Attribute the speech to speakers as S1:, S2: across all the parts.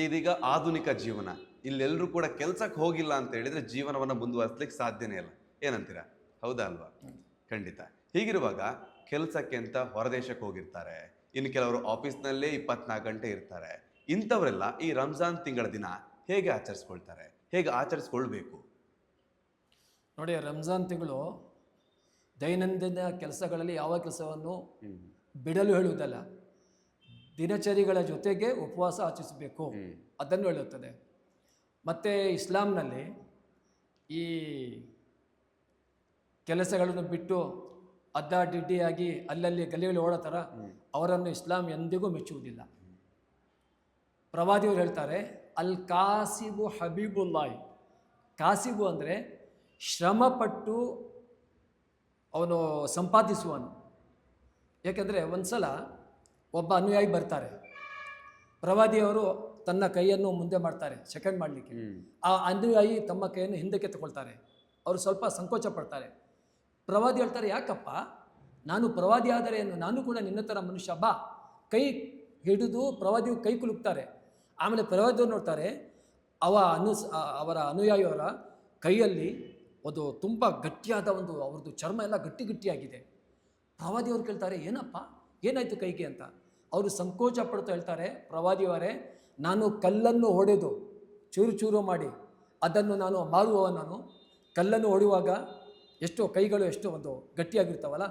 S1: ಇದೀಗ ಆಧುನಿಕ ಜೀವನ, ಇಲ್ಲೆಲ್ಲರೂ ಕೂಡ ಕೆಲ್ಸಕ್ಕೆ ಹೋಗಿಲ್ಲ ಅಂತ ಹೇಳಿದ್ರೆ ಜೀವನವನ್ನ ಮುಂದುವರಿಸ್ಲಿಕ್ಕೆ ಸಾಧ್ಯನೇ ಇಲ್ಲ. ಏನಂತೀರಾ? ಹೌದಾ ಅಲ್ವಾ? ಖಂಡಿತ. ಹೀಗಿರುವಾಗ ಕೆಲಸಕ್ಕೆ ಅಂತ ಹೊರದೇಶಕ್ಕೆ ಹೋಗಿರ್ತಾರೆ, ಇನ್ನು ಕೆಲವರು ಆಫೀಸ್ನಲ್ಲೇ 24 ಗಂಟೆ ಇರ್ತಾರೆ. ಇಂಥವರೆಲ್ಲ ಈ ರಂಜಾನ್ ತಿಂಗಳ ದಿನ ಹೇಗೆ ಆಚರಿಸ್ಕೊಳ್ತಾರೆ, ಹೇಗೆ ಆಚರಿಸ್ಕೊಳ್ಬೇಕು?
S2: ನೋಡಿ, ರಂಜಾನ್ ತಿಂಗಳು ದೈನಂದಿನ ಕೆಲಸಗಳಲ್ಲಿ ಯಾವ ಕೆಲಸವನ್ನು ಬಿಡಲು ಹೇಳುವುದಲ್ಲ, ದಿನಚರಿಗಳ ಜೊತೆಗೆ ಉಪವಾಸ ಆಚರಿಸಬೇಕು ಅದನ್ನು ಹೇಳುತ್ತದೆ. ಮತ್ತು ಇಸ್ಲಾಂನಲ್ಲಿ ಈ ಕೆಲಸಗಳನ್ನು ಬಿಟ್ಟು ಅಡ್ಡಾಡಿಡ್ಡಿಯಾಗಿ ಅಲ್ಲಲ್ಲಿ ಗಲಿಗಳು ಓಡೋ ಥರ ಅವರನ್ನು ಇಸ್ಲಾಂ ಎಂದಿಗೂ ಮೆಚ್ಚುವುದಿಲ್ಲ. ಪ್ರವಾದಿಯವರು ಹೇಳ್ತಾರೆ, ಅಲ್ ಕಾಸಿಬು ಹಬೀಬುಲ್ಲಾಹಿ. ಕಾಸಿಬು ಅಂದರೆ ಶ್ರಮಪಟ್ಟು ಅವನು ಸಂಪಾದಿಸುವನು. ಏಕೆಂದರೆ ಒಂದು ಸಲ ಒಬ್ಬ ಅನುಯಾಯಿ ಬರ್ತಾರೆ, ಪ್ರವಾದಿಯವರು ತನ್ನ ಕೈಯನ್ನು ಮುಂದೆ ಮಾಡ್ತಾರೆ ಸೆಕೆಂಡ್ ಮಾಡಲಿಕ್ಕೆ. ಆ ಅನುಯಾಯಿ ತಮ್ಮ ಕೈಯನ್ನು ಹಿಂದಕ್ಕೆ ತಗೊಳ್ತಾರೆ. ಅವರು ಸ್ವಲ್ಪ ಸಂಕೋಚ ಪಡ್ತಾರೆ. ಪ್ರವಾದಿ ಹೇಳ್ತಾರೆ, ಯಾಕಪ್ಪ, ನಾನು ಪ್ರವಾದಿ ಆದರೆ ಏನು, ನಾನು ಕೂಡ ನಿನ್ನ ಥರ ಮನುಷ್ಯ, ಬಾ. ಕೈ ಹಿಡಿದು ಪ್ರವಾದಿಯು ಕೈ ಕುಲುಕ್ತಾರೆ. ಆಮೇಲೆ ಪ್ರವಾದಿಯವರು ನೋಡ್ತಾರೆ, ಅವರ ಅನುಯಾಯಿಯವರ ಕೈಯಲ್ಲಿ ಅದು ತುಂಬ ಗಟ್ಟಿಯಾದ ಅವ್ರದ್ದು ಚರ್ಮ ಎಲ್ಲ ಗಟ್ಟಿಯಾಗಿದೆ. ಪ್ರವಾದಿಯವರು ಕೇಳ್ತಾರೆ, ಏನಪ್ಪ, ಏನಾಯಿತು ಕೈಗೆ ಅಂತ. ಅವರು ಸಂಕೋಚ ಪಡ್ತಾ ಹೇಳ್ತಾರೆ, ಪ್ರವಾದಿಯವರೇ, ನಾನು ಕಲ್ಲನ್ನು ಹೊಡೆದು ಚೂರು ಚೂರು ಮಾಡಿ ಅದನ್ನು ನಾನು ಮಾರುವವನು. ಕಲ್ಲನ್ನು ಹೊಡೆಯುವಾಗ ಎಷ್ಟೋ ಕೈಗಳು ಎಷ್ಟೋ ಗಟ್ಟಿಯಾಗಿರ್ತಾವಲ್ಲ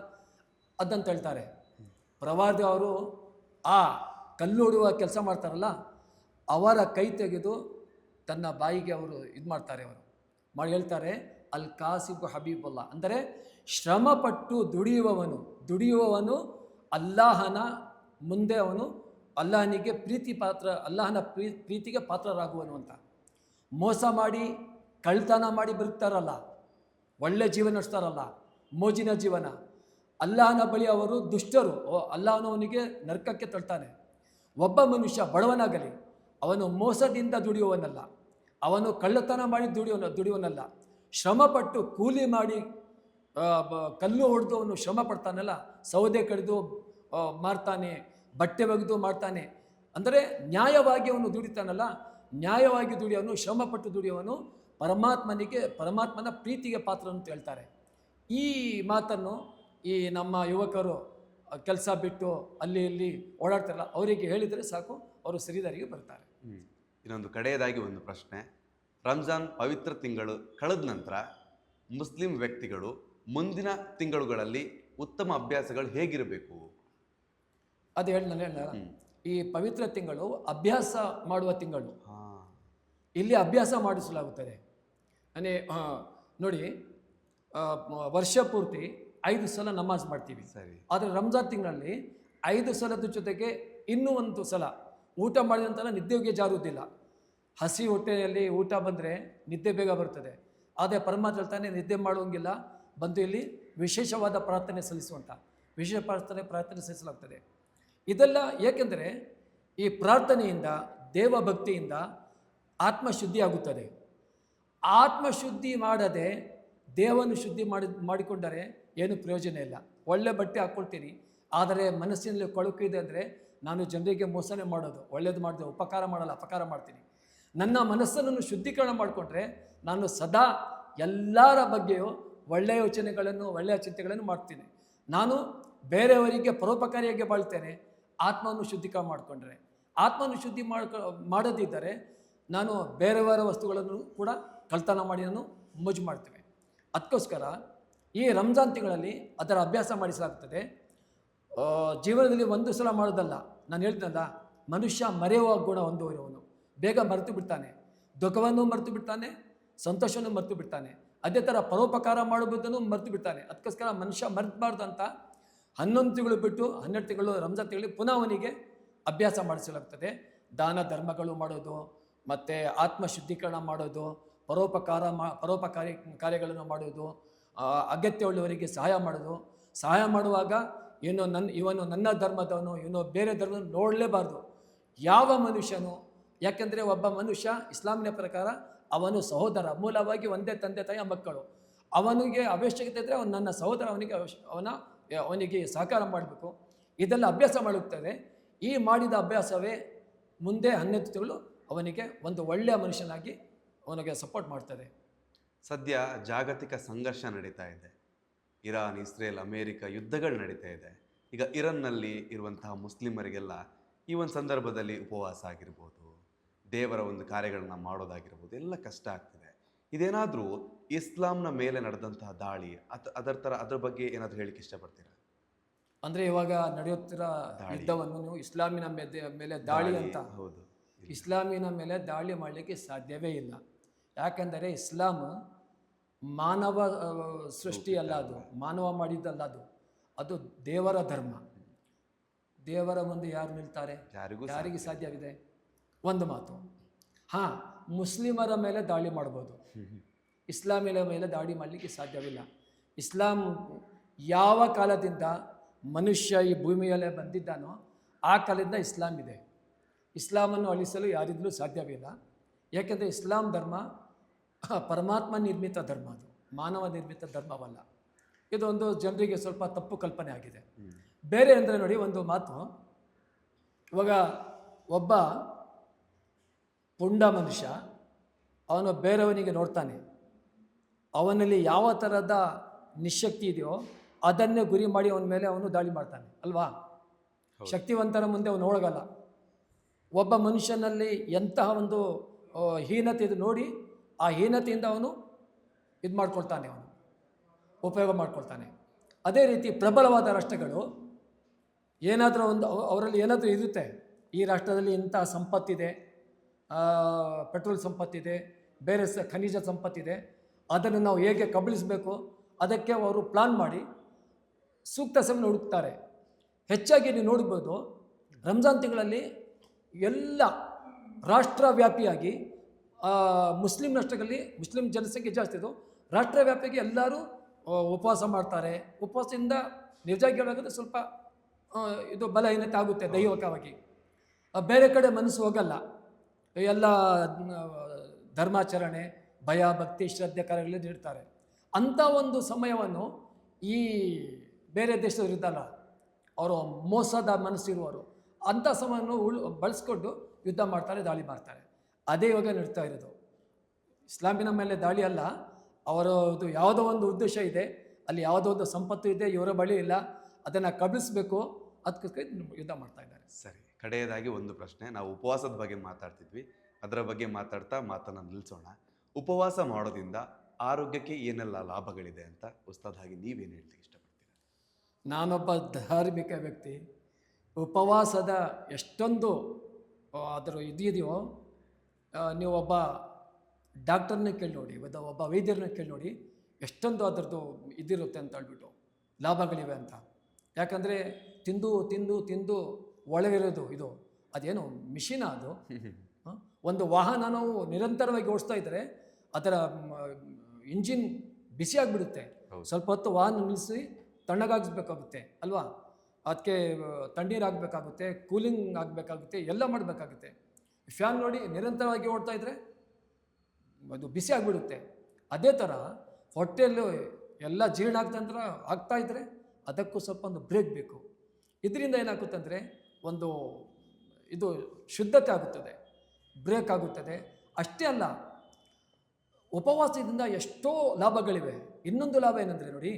S2: ಅದಂತ ಹೇಳ್ತಾರೆ. ಪ್ರವಾದಿ ಅವರು ಆ ಕಲ್ಲು ಹೊಡೆಯುವ ಕೆಲಸ ಮಾಡ್ತಾರಲ್ಲ, ಅವರ ಕೈ ತೆಗೆದು ತನ್ನ ಬಾಯಿಗೆ ಅವರು ಇದು ಮಾಡ್ತಾರೆ. ಅವರು ಮಾಡಿ ಹೇಳ್ತಾರೆ, ಅಲ್ ಕಾಸಿಬು ಹಬೀಬುಲ್ಲಾ, ಅಂದರೆ ಶ್ರಮಪಟ್ಟು ದುಡಿಯುವವನು ಅಲ್ಲಾಹನ ಮುಂದೆ ಅವನು ಅಲ್ಲಾಹನಿಗೆ ಅಲ್ಲಾಹನ ಪ್ರೀತಿಗೆ ಪಾತ್ರರಾಗುವನು ಅಂತ. ಮೋಸ ಮಾಡಿ ಕಳ್ತನ ಮಾಡಿ ಬದುಕ್ತಾರಲ್ಲ, ಒಳ್ಳೆ ಜೀವನ ನಡೆಸ್ತಾರಲ್ಲ, ಮೋಜಿನ ಜೀವನ, ಅಲ್ಲಾಹನ ಬಳಿ ಅವರು ದುಷ್ಟರು. ಅಲ್ಲಾಹನವನಿಗೆ ನರಕಕ್ಕೆ ತಳ್ತಾನೆ. ಒಬ್ಬ ಮನುಷ್ಯ ಬಡವನಾಗಲಿ, ಅವನು ಮೋಸದಿಂದ ದುಡಿಯುವನಲ್ಲ, ಅವನು ಕಳ್ಳತನ ಮಾಡಿ ದುಡಿಯುವನಲ್ಲ, ಶ್ರಮಪಟ್ಟು ಕೂಲಿ ಮಾಡಿ ಕಲ್ಲು ಹೊಡೆದು ಅವನು ಶ್ರಮ ಪಡ್ತಾನಲ್ಲ, ಸೌದೆ ಕಡಿದು ಮಾರ್ತಾನೆ, ಬಟ್ಟೆ ಒಗೆದು ಮಾಡ್ತಾನೆ, ಅಂದರೆ ನ್ಯಾಯವಾಗಿ ಅವನು ದುಡಿತಾನಲ್ಲ, ನ್ಯಾಯವಾಗಿ ದುಡಿಯೋನು, ಶ್ರಮಪಟ್ಟು ದುಡಿಯೋನು ಪರಮಾತ್ಮನ ಪ್ರೀತಿಗೆ ಪಾತ್ರ ಅಂತ ಹೇಳ್ತಾರೆ. ಈ ಮಾತನ್ನು ಈ ನಮ್ಮ ಯುವಕರು ಕೆಲಸ ಬಿಟ್ಟು ಅಲ್ಲಿ ಇಲ್ಲಿ ಓಡಾಡ್ತಾರಲ್ಲ, ಅವರಿಗೆ ಹೇಳಿದರೆ ಸಾಕು, ಅವರು ಸರಿದಾರಿಗೆ ಬರ್ತಾರೆ.
S1: ಇನ್ನೊಂದು ಕಡೆಯದಾಗಿ ಒಂದು ಪ್ರಶ್ನೆ, ರಂಜಾನ್ ಪವಿತ್ರ ತಿಂಗಳು ಕಳೆದ ನಂತರ ಮುಸ್ಲಿಂ ವ್ಯಕ್ತಿಗಳು ಮುಂದಿನ ತಿಂಗಳುಗಳಲ್ಲಿ ಉತ್ತಮ ಅಭ್ಯಾಸಗಳು ಹೇಗಿರಬೇಕು?
S2: ಅದು ಹೇಳ ಈ ಪವಿತ್ರ ತಿಂಗಳು ಅಭ್ಯಾಸ ಮಾಡುವ ತಿಂಗಳು. ಇಲ್ಲಿ ಅಭ್ಯಾಸ ಮಾಡಿಸಲಾಗುತ್ತದೆ. ನೋಡಿ, ವರ್ಷ ಪೂರ್ತಿ 5 ಸಲ ನಮಾಜ್ ಮಾಡ್ತೀವಿ. ಆದರೆ ರಂಜಾನ್ ತಿಂಗಳಲ್ಲಿ 5 ಸಲದ ಜೊತೆಗೆ ಇನ್ನೂ ಒಂದು ಸಲ ಊಟ ಮಾಡಿದ ನಂತರ ನಿದ್ದೆಗೆ ಜಾರುವುದಿಲ್ಲ. ಹಸಿ ಹೊಟ್ಟೆಯಲ್ಲಿ ಊಟ ಬಂದರೆ ನಿದ್ದೆ ಬೇಗ ಬರ್ತದೆ. ಆದರೆ ಪರಮಾತ್ಮ ಹೇಳ್ತಾನೆ, ನಿದ್ದೆ ಮಾಡುವಂಗಿಲ್ಲ, ಬಂದು ಇಲ್ಲಿ ವಿಶೇಷವಾದ ಪ್ರಾರ್ಥನೆ ಸಲ್ಲಿಸುವಂಥ ವಿಶೇಷ ಪ್ರಾರ್ಥನೆ ಸಲ್ಲಿಸಲಾಗ್ತದೆ. ಇದೆಲ್ಲ ಏಕೆಂದರೆ ಈ ಪ್ರಾರ್ಥನೆಯಿಂದ, ದೇವಭಕ್ತಿಯಿಂದ ಆತ್ಮಶುದ್ಧಿ ಆಗುತ್ತದೆ. ಆತ್ಮಶುದ್ಧಿ ಮಾಡದೆ ದೇವನು ಶುದ್ಧಿ ಮಾಡಿಕೊಂಡರೆ ಏನು ಪ್ರಯೋಜನ ಇಲ್ಲ. ಒಳ್ಳೆ ಬಟ್ಟೆ ಹಾಕ್ಕೊಳ್ತೀನಿ, ಆದರೆ ಮನಸ್ಸಿನಲ್ಲಿ ಕೊಳಕು ಇದೆ ಅಂದರೆ ನಾನು ಜನರಿಗೆ ಮೋಸನೆ ಮಾಡೋದು, ಒಳ್ಳೇದು ಮಾಡಿದೆ, ಉಪಕಾರ ಮಾಡಲ್ಲ, ಅಪಕಾರ ಮಾಡ್ತೀನಿ. ನನ್ನ ಮನಸ್ಸನ್ನು ಶುದ್ಧೀಕರಣ ಮಾಡಿಕೊಂಡ್ರೆ ನಾನು ಸದಾ ಎಲ್ಲರ ಬಗ್ಗೆಯೂ ಒಳ್ಳೆಯ ಯೋಚನೆಗಳನ್ನು, ಒಳ್ಳೆಯ ಚಿಂತೆಗಳನ್ನು ಮಾಡ್ತೀನಿ. ನಾನು ಬೇರೆಯವರಿಗೆ ಪರೋಪಕಾರಿಯಾಗಿ ಬಾಳ್ತೇನೆ. ಆತ್ಮವನ್ನು ಶುದ್ಧೀಕರಣ ಮಾಡಿಕೊಂಡ್ರೆ, ಆತ್ಮವನ್ನು ಶುದ್ಧಿ ಮಾಡದಿದ್ದರೆ ನಾನು ಬೇರೆಯವರ ವಸ್ತುಗಳನ್ನು ಕೂಡ ಕಳ್ತನ ಮಾಡಿ ನಾನು ಮೋಜು ಮಾಡ್ತೇವೆ. ಅದಕ್ಕೋಸ್ಕರ ಈ ರಂಜಾನ್ ತಿಂಗಳಲ್ಲಿ ಅದರ ಅಭ್ಯಾಸ ಮಾಡಿಸಲಾಗ್ತದೆ. ಜೀವನದಲ್ಲಿ ಒಂದು ಸಲ ಮಾಡೋದಲ್ಲ. ನಾನು ಹೇಳ್ತೀನಲ್ಲ, ಮನುಷ್ಯ ಮರೆಯುವ ಗುಣ ಹೊಂದುವವನು, ಬೇಗ ಮರೆತು ಬಿಡ್ತಾನೆ, ದುಃಖವನ್ನು ಮರೆತು ಬಿಡ್ತಾನೆ, ಸಂತೋಷವನ್ನು ಮರೆತು ಬಿಡ್ತಾನೆ, ಅದೇ ಥರ ಪರೋಪಕಾರ ಮಾಡುವುದನ್ನು ಮರೆತು ಬಿಡ್ತಾನೆ. ಅದಕ್ಕೋಸ್ಕರ ಮನುಷ್ಯ ಮರೆತಬಾರ್ದು ಅಂತ 11 ತಿಂಗಳು ಬಿಟ್ಟು 12 ತಿಂಗಳು ರಂಜಾನ್ ತಿಂಗಳಿಗೆ ಪುನಃ ಅವನಿಗೆ ಅಭ್ಯಾಸ ಮಾಡಿಸಲಾಗ್ತದೆ. ದಾನ ಧರ್ಮಗಳು ಮಾಡೋದು, ಮತ್ತು ಆತ್ಮ ಶುದ್ಧೀಕರಣ ಮಾಡೋದು, ಪರೋಪಕಾರಿ ಕಾರ್ಯಗಳನ್ನು ಮಾಡೋದು, ಅಗತ್ಯವುಳ್ಳವರಿಗೆ ಸಹಾಯ ಮಾಡೋದು. ಸಹಾಯ ಮಾಡುವಾಗ ಇವನು ನನ್ನ ಧರ್ಮದವನು, ಇವನು ಬೇರೆ ಧರ್ಮ ನೋಡಲೇಬಾರ್ದು ಯಾವ ಮನುಷ್ಯನು. ಯಾಕೆಂದರೆ ಒಬ್ಬ ಮನುಷ್ಯ ಇಸ್ಲಾಮಿನ ಪ್ರಕಾರ ಅವನು ಸಹೋದರ, ಮೂಲವಾಗಿ ಒಂದೇ ತಂದೆ ತಾಯಿಯ ಮಕ್ಕಳು. ಅವನಿಗೆ ಅವಶ್ಯಕತೆ ಇದ್ದರೆ ಅವನು ನನ್ನ ಸಹೋದರ, ಅವನಿಗೆ ಸಹಕಾರ ಮಾಡಬೇಕು. ಇದೆಲ್ಲ ಅಭ್ಯಾಸ ಮಾಡುತ್ತದೆ. ಈ ಮಾಡಿದ ಅಭ್ಯಾಸವೇ ಮುಂದೆ 12 ತಿಂಗಳು ಅವನಿಗೆ ಒಂದು ಒಳ್ಳೆಯ ಮನುಷ್ಯನಾಗಿ ಅವನಿಗೆ ಸಪೋರ್ಟ್ ಮಾಡ್ತದೆ.
S1: ಸದ್ಯ ಜಾಗತಿಕ ಸಂಘರ್ಷ ನಡೀತಾ ಇದೆ. ಇರಾನ್, ಇಸ್ರೇಲ್, ಅಮೇರಿಕ ಯುದ್ಧಗಳು ನಡೀತಾ ಇದೆ. ಈಗ ಇರಾನ್ನಲ್ಲಿ ಇರುವಂತಹ ಮುಸ್ಲಿಮರಿಗೆಲ್ಲ ಈ ಒಂದು ಸಂದರ್ಭದಲ್ಲಿ ಉಪವಾಸ ಆಗಿರ್ಬೋದು, ದೇವರ ಒಂದು ಕಾರ್ಯಗಳನ್ನ ಮಾಡೋದಾಗಿರ್ಬೋದು, ಎಲ್ಲ ಕಷ್ಟ ಆಗ್ತಿದೆ. ಇದೇನಾದರೂ ಇಸ್ಲಾಂನ ಮೇಲೆ ನಡೆದಂತಹ ದಾಳಿ ಅದರ ಬಗ್ಗೆ ಏನಾದರೂ ಹೇಳಿಕ್ಕೆ ಇಷ್ಟಪಡ್ತೀರಾ?
S2: ಅಂದರೆ ಇವಾಗ ನಡೆಯುತ್ತಿರೋ ಯುದ್ಧವನ್ನು ನೀವು ಇಸ್ಲಾಮಿನ ಮೇಲೆ ದಾಳಿ ಅಂತ,
S1: ಹೌದು,
S2: ಇಸ್ಲಾಮಿನ ಮೇಲೆ ದಾಳಿ ಮಾಡಲಿಕ್ಕೆ ಸಾಧ್ಯವೇ ಇಲ್ಲ. ಯಾಕೆಂದರೆ ಇಸ್ಲಾಂ ಮಾನವ ಸೃಷ್ಟಿ ಅಲ್ಲ, ಅದು ಮಾನವ ಮಾಡಿದ್ದಲ್ಲ, ಅದು ದೇವರ ಧರ್ಮ. ದೇವರ ಮುಂದೆ ಯಾರು ನಿಲ್ತಾರೆ? ಯಾರಿಗೆ ಸಾಧ್ಯವಿದೆ? ಒಂದು ಮಾತು. ಹಾಂ, ಮುಸ್ಲಿಮರ ಮೇಲೆ ದಾಳಿ ಮಾಡ್ಬೋದು, ಇಸ್ಲಾಮಿನ ಮೇಲೆ ದಾಳಿ ಮಾಡಲಿಕ್ಕೆ ಸಾಧ್ಯವಿಲ್ಲ. ಇಸ್ಲಾಂ ಯಾವ ಕಾಲದಿಂದ ಮನುಷ್ಯ ಈ ಭೂಮಿಯಲ್ಲೇ ಬಂದಿದ್ದಾನೋ ಆ ಕಾಲದಿಂದ ಇಸ್ಲಾಂ ಇದೆ. ಇಸ್ಲಾಮನ್ನು ಅಳಿಸಲು ಯಾರಿದ್ರೂ ಸಾಧ್ಯವಿಲ್ಲ. ಏಕೆಂದರೆ ಇಸ್ಲಾಂ ಧರ್ಮ ಪರಮಾತ್ಮ ನಿರ್ಮಿತ ಧರ್ಮ, ಅದು ಮಾನವ ನಿರ್ಮಿತ ಧರ್ಮವಲ್ಲ. ಇದೊಂದು ಜನರಿಗೆ ಸ್ವಲ್ಪ ತಪ್ಪು ಕಲ್ಪನೆ ಆಗಿದೆ. ಬೇರೆ ಅಂದರೆ ನೋಡಿ, ಒಂದು ಮಾತು, ಇವಾಗ ಒಬ್ಬ ಪುಂಡ ಮನುಷ್ಯ ಅವನು ಬೇರೆಯವನಿಗೆ ನೋಡ್ತಾನೆ, ಅವನಲ್ಲಿ ಯಾವ ಥರದ ನಿಶಕ್ತಿ ಇದೆಯೋ ಅದನ್ನೇ ಗುರಿ ಮಾಡಿ ಅವನ ಮೇಲೆ ಅವನು ದಾಳಿ ಮಾಡ್ತಾನೆ ಅಲ್ವಾ? ಶಕ್ತಿವಂತರ ಮುಂದೆ ಅವನು ಹೋಗಲ್ಲ. ಒಬ್ಬ ಮನುಷ್ಯನಲ್ಲಿ ಎಂತಹ ಒಂದು ಹೀನತೆ ಇದು ನೋಡಿ ಆ ಹೀನತೆಯಿಂದ ಅವನು ಇದು ಮಾಡ್ಕೊಳ್ತಾನೆ, ಅವನು ಉಪಯೋಗ ಮಾಡ್ಕೊಳ್ತಾನೆ. ಅದೇ ರೀತಿ ಪ್ರಬಲವಾದ ರಾಷ್ಟ್ರಗಳು ಏನಾದರೂ ಒಂದು ಅವರಲ್ಲಿ ಏನಾದರೂ ಇರುತ್ತೆ, ಈ ರಾಷ್ಟ್ರದಲ್ಲಿ ಇಂತಹ ಸಂಪತ್ತಿದೆ, ಪೆಟ್ರೋಲ್ ಸಂಪತ್ತಿದೆ, ಬೇರೆ ಖನಿಜ ಸಂಪತ್ತಿದೆ, ಅದನ್ನು ನಾವು ಹೇಗೆ ಕಬಳಿಸಬೇಕು ಅದಕ್ಕೆ ಅವರು ಪ್ಲಾನ್ ಮಾಡಿ ಸೂಕ್ತ ಸಮಯ ಹುಡುಕ್ತಾರೆ. ಹೆಚ್ಚಾಗಿ ನೀವು ನೋಡ್ಬೋದು, ರಂಜಾನ್ ತಿಂಗಳಲ್ಲಿ ಎಲ್ಲ ರಾಷ್ಟ್ರವ್ಯಾಪಿಯಾಗಿ ಮುಸ್ಲಿಂ ರಾಷ್ಟ್ರಗಳಲ್ಲಿ ಮುಸ್ಲಿಂ ಜನಸಂಖ್ಯೆ ಜಾಸ್ತಿ ಇದು, ರಾಷ್ಟ್ರವ್ಯಾಪಿಯಾಗಿ ಎಲ್ಲರೂ ಉಪವಾಸ ಮಾಡ್ತಾರೆ. ಉಪವಾಸದಿಂದ ನಿಜವಾಗಿ ಹೇಳೋದಾದ್ರೆ ಸ್ವಲ್ಪ ಇದು ಬಲಹೀನತೆ ಆಗುತ್ತೆ ದೈಹಿಕವಾಗಿ. ಬೇರೆ ಕಡೆ ಮನಸ್ಸು ಹೋಗಲ್ಲ, ಎಲ್ಲ ಧರ್ಮಾಚರಣೆ, ಭಯ, ಭಕ್ತಿ, ಶ್ರದ್ಧೆ ಕಾರ್ಯಗಳಲ್ಲಿ ನೀಡ್ತಾರೆ. ಅಂಥ ಒಂದು ಸಮಯವನ್ನು ಈ ಬೇರೆ ದೇಶದವರು ಇದ್ದಲ್ಲ, ಅವರು ಮೋಸದ ಮನಸ್ಸಿರುವವರು ಅಂಥ ಸಮಯವನ್ನು ಬಳಸ್ಕೊಂಡು ಯುದ್ಧ ಮಾಡ್ತಾರೆ, ದಾಳಿ ಮಾಡ್ತಾರೆ. ಅದೇ ಇವಾಗ ನಡೀತಾ ಇರೋದು. ಇಸ್ಲಾಮಿನ ಮೇಲೆ ದಾಳಿ ಅಲ್ಲ, ಅವರದು ಯಾವುದೋ ಒಂದು ಉದ್ದೇಶ ಇದೆ, ಅಲ್ಲಿ ಯಾವುದೋ ಒಂದು ಸಂಪತ್ತು ಇದೆ, ಇವರ ಬಳಿ ಇಲ್ಲ, ಅದನ್ನು ಕಬಳಿಸಬೇಕು, ಅದಕ್ಕೆ ಯುದ್ಧ ಮಾಡ್ತಾ ಇದ್ದಾರೆ.
S1: ಸರಿ, ಕಡೆಯದಾಗಿ ಒಂದು ಪ್ರಶ್ನೆ. ನಾವು ಉಪವಾಸದ ಬಗ್ಗೆ ಮಾತಾಡ್ತಿದ್ವಿ, ಅದರ ಬಗ್ಗೆ ಮಾತನ್ನು ನಿಲ್ಲಿಸೋಣ. ಉಪವಾಸ ಮಾಡೋದ್ರಿಂದ ಆರೋಗ್ಯಕ್ಕೆ ಏನೆಲ್ಲ ಲಾಭಗಳಿದೆ ಅಂತ ಉಸ್ತಾದ್ ಆಗಿ ನೀವೇನು ಹೇಳ್ಲಿಕ್ಕೆ ಇಷ್ಟಪಡ್ತೀರಾ?
S2: ನಾನೊಬ್ಬ ಧಾರ್ಮಿಕ ವ್ಯಕ್ತಿ. ಉಪವಾಸದ ಎಷ್ಟೊಂದು ಅದರ ಇದೆಯೋ, ನೀವು ಒಬ್ಬ ಡಾಕ್ಟರ್ನ ಕೇಳಿ ನೋಡಿ, ಒಬ್ಬ ವೈದ್ಯರನ್ನ ಕೇಳಿ ನೋಡಿ, ಎಷ್ಟೊಂದು ಅದರದ್ದು ಇದಿರುತ್ತೆ ಅಂತ ಹೇಳ್ಬಿಟ್ಟು, ಲಾಭಗಳಿವೆ ಅಂತ. ಯಾಕಂದರೆ ತಿಂದು ತಿಂದು ತಿಂದು ಒಳಗಿರೋದು ಇದು ಅದೇನು ಮಿಷಿನ ಅದು. ಒಂದು ವಾಹನ ನಾವು ನಿರಂತರವಾಗಿ ಓಡಿಸ್ತಾ ಇದ್ದರೆ ಅದರ ಇಂಜಿನ್ ಬಿಸಿ ಆಗಿಬಿಡುತ್ತೆ. ಸ್ವಲ್ಪ ಹೊತ್ತು ವಾಹನ ನಿಲ್ಲಿಸಿ ತಣ್ಣಗಾಗಿಸ್ಬೇಕಾಗುತ್ತೆ ಅಲ್ವಾ? ಅದಕ್ಕೆ ತಣ್ಣೀರು ಆಗಬೇಕಾಗುತ್ತೆ, ಕೂಲಿಂಗ್ ಆಗಬೇಕಾಗುತ್ತೆ, ಎಲ್ಲ ಮಾಡಬೇಕಾಗುತ್ತೆ. ಫ್ಯಾನ್ ನೋಡಿ ನಿರಂತರವಾಗಿ ಓಡ್ತಾ ಇದ್ದರೆ ಅದು ಬಿಸಿ ಆಗಿಬಿಡುತ್ತೆ. ಅದೇ ಥರ ಹೊಟ್ಟೆಯಲ್ಲೂ ಎಲ್ಲ ಜೀರ್ಣ ಆಗ್ತಾ ಇದ್ದರೆ ಅದಕ್ಕೂ ಸ್ವಲ್ಪ ಒಂದು ಬ್ರೇಕ್ ಬೇಕು. ಇದರಿಂದ ಏನಾಗುತ್ತೆ ಅಂದರೆ ಒಂದು ಇದು ಶುದ್ಧತೆ ಆಗುತ್ತದೆ, ಬ್ರೇಕ್ ಆಗುತ್ತದೆ. ಅಷ್ಟೇ ಅಲ್ಲ, ಉಪವಾಸದಿಂದ ಎಷ್ಟೋ ಲಾಭಗಳಿವೆ. ಇನ್ನೊಂದು ಲಾಭ ಏನಂದರೆ ನೋಡಿ,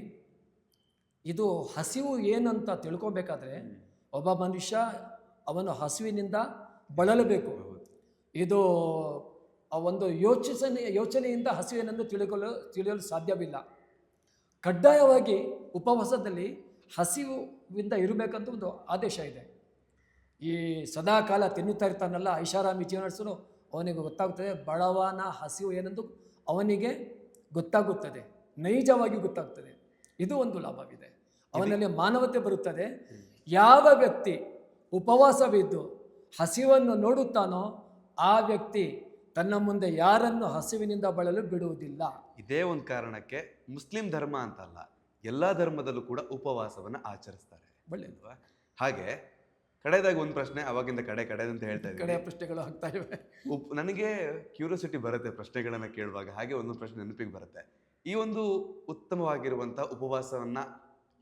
S2: ಇದು ಹಸಿವು ಏನಂತ ತಿಳ್ಕೊಬೇಕಾದ್ರೆ ಒಬ್ಬ ಮನುಷ್ಯ ಅವನು ಹಸಿವಿನಿಂದ ಬಳಲಬೇಕು. ಇದು ಒಂದು ಯೋಚನೆಯಿಂದ ಹಸಿವೇನೆಂದು ತಿಳಿಯಲು ಸಾಧ್ಯವಿಲ್ಲ. ಕಡ್ಡಾಯವಾಗಿ ಉಪವಾಸದಲ್ಲಿ ಹಸಿವಿಂದ ಇರಬೇಕಂತ ಒಂದು ಆದೇಶ ಇದೆ. ಈ ಸದಾಕಾಲ ತಿನ್ನುತ್ತಾ ಇರ್ತಾನಲ್ಲ, ಐಷಾರಾಮಿ ಜೀವನ ನಡೆಸಲು ಅವನಿಗೆ ಗೊತ್ತಾಗುತ್ತದೆ, ಬಡವನ ಹಸಿವು ಏನೆಂದು ಅವನಿಗೆ ಗೊತ್ತಾಗುತ್ತದೆ, ನೈಜವಾಗಿ ಗೊತ್ತಾಗ್ತದೆ. ಇದು ಒಂದು ಲಾಭವಿದೆ, ಅವನಲ್ಲಿ ಮಾನವತೆ ಬರುತ್ತದೆ. ಯಾವ ವ್ಯಕ್ತಿ ಉಪವಾಸವಿದ್ದು ಹಸಿವನ್ನು ನೋಡುತ್ತಾನೋ ಆ ವ್ಯಕ್ತಿ ತನ್ನ ಮುಂದೆ ಯಾರನ್ನು ಹಸಿವಿನಿಂದ ಬಳಲು ಬಿಡುವುದಿಲ್ಲ.
S1: ಇದೇ ಒಂದು ಕಾರಣಕ್ಕೆ ಮುಸ್ಲಿಂ ಧರ್ಮ ಅಂತಲ್ಲ, ಎಲ್ಲ ಧರ್ಮದಲ್ಲೂ ಕೂಡ ಉಪವಾಸವನ್ನು ಆಚರಿಸ್ತಾರೆ.
S2: ಒಳ್ಳೆಯದು.
S1: ಹಾಗೆ ಕಡೆಯದಾಗಿ ಒಂದು ಪ್ರಶ್ನೆ, ಅವಾಗಿಂದ ಕಡೆ ಅಂತ ಹೇಳ್ತಾ ಇದ್ದೀನಿ,
S2: ಕಡೆಯ ಪ್ರಶ್ನೆಗಳು ಆಗ್ತಾ ಇವೆ.
S1: ನನಗೆ ಕ್ಯೂರಿಯಾಸಿಟಿ ಬರುತ್ತೆ ಪ್ರಶ್ನೆಗಳನ್ನು ಕೇಳುವಾಗ, ಹಾಗೆ ಒಂದು ಪ್ರಶ್ನೆ ನೆನಪಿಗೆ ಬರುತ್ತೆ. ಈ ಒಂದು ಉತ್ತಮವಾಗಿರುವಂಥ ಉಪವಾಸವನ್ನು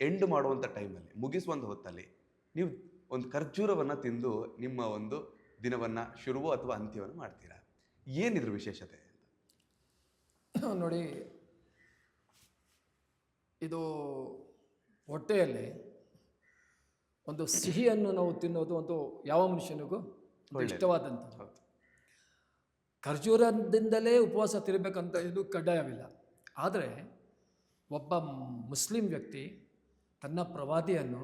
S1: ಎಂಡ್ ಮಾಡುವಂಥ ಟೈಮಲ್ಲಿ, ಮುಗಿಸುವಂಥ ಹೊತ್ತಲ್ಲಿ ನೀವು ಒಂದು ಖರ್ಜೂರವನ್ನು ತಿಂದು ನಿಮ್ಮ ಒಂದು ದಿನವನ್ನ ಶುರುವೋ ಅಥವಾ ಅಂತ್ಯವನ್ನು ಮಾಡ್ತೀರಾ? ಏನಿದ್ರ ವಿಶೇಷತೆ?
S2: ನೋಡಿ, ಇದು ಹೊಟ್ಟೆಯಲ್ಲಿ ಒಂದು ಸಿಹಿಯನ್ನು ನಾವು ತಿನ್ನೋದು ಒಂದು ಯಾವ ಮನುಷ್ಯನಿಗೂ ಒಂದು ಇಷ್ಟವಾದಂಥದ್ದು. ಖರ್ಜೂರದಿಂದಲೇ ಉಪವಾಸ ತಿರಬೇಕಂತ ಇದು ಕಡ್ಡಾಯವಿಲ್ಲ. ಆದರೆ ಒಬ್ಬ ಮುಸ್ಲಿಂ ವ್ಯಕ್ತಿ ತನ್ನ ಪ್ರವಾದಿಯನ್ನು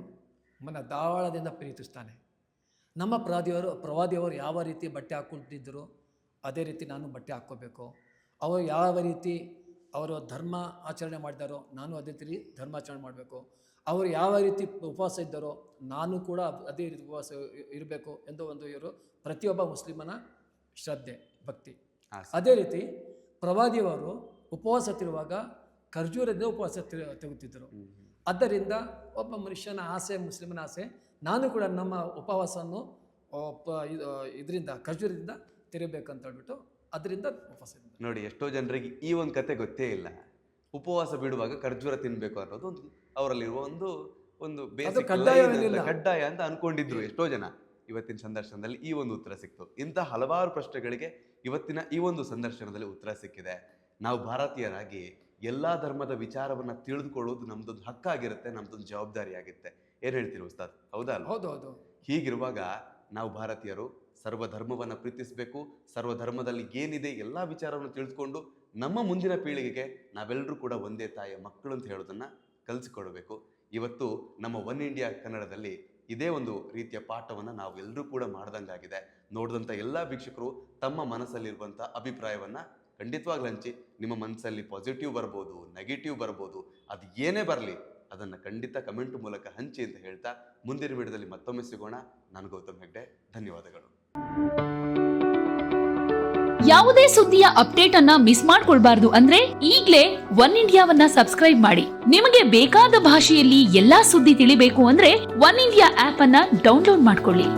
S2: ದಾಳದಿಂದ ಪ್ರೀತಿಸ್ತಾನೆ. ನಮ್ಮ ಪ್ರವಾದಿಯವರು ಯಾವ ರೀತಿ ಬಟ್ಟೆ ಹಾಕ್ಕೊಳ್ತಿದ್ದರು ಅದೇ ರೀತಿ ನಾನು ಬಟ್ಟೆ ಹಾಕ್ಕೋಬೇಕು. ಅವರು ಯಾವ ರೀತಿ ಅವರು ಧರ್ಮ ಆಚರಣೆ ಮಾಡಿದಾರೋ ನಾನು ಅದೇ ರೀತಿ ಧರ್ಮಾಚರಣೆ ಮಾಡಬೇಕು. ಅವರು ಯಾವ ರೀತಿ ಉಪವಾಸ ಇದ್ದಾರೋ ನಾನು ಕೂಡ ಅದೇ ರೀತಿ ಉಪವಾಸ ಇರಬೇಕು ಎಂದು ಒಂದು ಇವರು ಪ್ರತಿಯೊಬ್ಬ ಮುಸ್ಲಿಮನ ಶ್ರದ್ಧೆ, ಭಕ್ತಿ. ಅದೇ ರೀತಿ ಪ್ರವಾದಿಯವರು ಉಪವಾಸ ತಿರುವಾಗ ಖರ್ಜೂರದಿಂದ ಉಪವಾಸ ತೆಗುತ್ತಿದ್ದರು. ಆದ್ದರಿಂದ ಒಬ್ಬ ಮನುಷ್ಯನ ಆಸೆ, ಮುಸ್ಲಿಮನ ಆಸೆ, ನಾನು ಕೂಡ ನಮ್ಮ ಉಪವಾಸವನ್ನು ಇದರಿಂದ ಖರ್ಜೂರದಿಂದ ತಿರಬೇಕಂತ ಹೇಳ್ಬಿಟ್ಟು ಅದರಿಂದ ಉಪವಾಸ.
S1: ನೋಡಿ, ಎಷ್ಟೋ ಜನರಿಗೆ ಈ ಒಂದು ಕತೆ ಗೊತ್ತೇ ಇಲ್ಲ. ಉಪವಾಸ ಬಿಡುವಾಗ ಖರ್ಜೂರ ತಿನ್ಬೇಕು ಅನ್ನೋದು ಒಂದು ಅವರಲ್ಲಿರುವ ಒಂದು ಬೇಸಿಕ್ ಕಡ್ಡಾಯ ಅಂತ ಅನ್ಕೊಂಡಿದ್ರು ಎಷ್ಟೋ ಜನ. ಇವತ್ತಿನ ಸಂದರ್ಶನದಲ್ಲಿ ಈ ಒಂದು ಉತ್ತರ ಸಿಕ್ತು. ಇಂಥ ಹಲವಾರು ಪ್ರಶ್ನೆಗಳಿಗೆ ಇವತ್ತಿನ ಈ ಒಂದು ಸಂದರ್ಶನದಲ್ಲಿ ಉತ್ತರ ಸಿಕ್ಕಿದೆ. ನಾವು ಭಾರತೀಯರಾಗಿ ಎಲ್ಲಾ ಧರ್ಮದ ವಿಚಾರವನ್ನ ತಿಳಿದುಕೊಳ್ಳೋದು ನಮ್ದೊಂದು ಹಕ್ಕಾಗಿರುತ್ತೆ, ನಮ್ದೊಂದು ಜವಾಬ್ದಾರಿ ಆಗಿರುತ್ತೆ. ಏನ್ ಹೇಳ್ತೀರಿ ಉಸ್ತಾದ್? ಹೌದಾ?
S2: ಹೌದು.
S1: ಹೀಗಿರುವಾಗ ನಾವು ಭಾರತೀಯರು ಸರ್ವಧರ್ಮವನ್ನು ಪ್ರೀತಿಸಬೇಕು. ಸರ್ವಧರ್ಮದಲ್ಲಿ ಏನಿದೆ ಎಲ್ಲ ವಿಚಾರವನ್ನು ತಿಳಿದುಕೊಂಡು ನಮ್ಮ ಮುಂದಿನ ಪೀಳಿಗೆಗೆ ನಾವೆಲ್ಲರೂ ಕೂಡ ಒಂದೇ ತಾಯಿಯ ಮಕ್ಕಳು ಅಂತ ಹೇಳೋದನ್ನ ಕಲಿಸಿಕೊಡಬೇಕು. ಇವತ್ತು ನಮ್ಮ ಒನ್ ಇಂಡಿಯಾ ಕನ್ನಡದಲ್ಲಿ ಇದೇ ಒಂದು ರೀತಿಯ ಪಾಠವನ್ನು ನಾವು ಎಲ್ಲರೂ ಕೂಡ ಮಾಡ್ದಂಗಾಗಿದೆ. ನೋಡಿದಂಥ ಎಲ್ಲ ವೀಕ್ಷಕರು ತಮ್ಮ ಮನಸ್ಸಲ್ಲಿರುವಂಥ ಅಭಿಪ್ರಾಯವನ್ನ ಖಂಡಿತವಾಗ್ಲೂ ಹಂಚಿ. ನಿಮ್ಮ ಮನಸ್ಸಲ್ಲಿ ಪಾಸಿಟಿವ್ ಬರ್ಬೋದು, ನೆಗೆಟಿವ್ ಬರ್ಬೋದು, ಅದು ಏನೇ ಬರಲಿ ಅದನ್ನು ಖಂಡಿತ ಕಮೆಂಟ್ ಮೂಲಕ ಹಂಚಿ ಅಂತ ಹೇಳ್ತಾ ಮುಂದಿನ ವಿಡಿಯೋದಲ್ಲಿ ಮತ್ತೊಮ್ಮೆ ಸಿಗೋಣ. ನಾನು ಗೌತಮ್ ಹೆಗ್ಡೆ, ಧನ್ಯವಾದಗಳು.
S3: ಯಾವುದೇ ಸುದ್ದಿಯ ಅಪ್ಡೇಟ್ ಅನ್ನ ಮಿಸ್ ಮಾಡ್ಕೊಳ್ಬಾರ್ದು ಅಂದ್ರೆ ಈಗ್ಲೇ ಒನ್ ಇಂಡಿಯಾವನ್ನ ಸಬ್ಸ್ಕ್ರೈಬ್ ಮಾಡಿ. ನಿಮಗೆ ಬೇಕಾದ ಭಾಷೆಯಲ್ಲಿ ಎಲ್ಲಾ ಸುದ್ದಿ ತಿಳಿಬೇಕು ಅಂದ್ರೆ ಒನ್ ಇಂಡಿಯಾ ಆಪ್ ಅನ್ನ ಡೌನ್ಲೋಡ್ ಮಾಡ್ಕೊಳ್ಳಿ.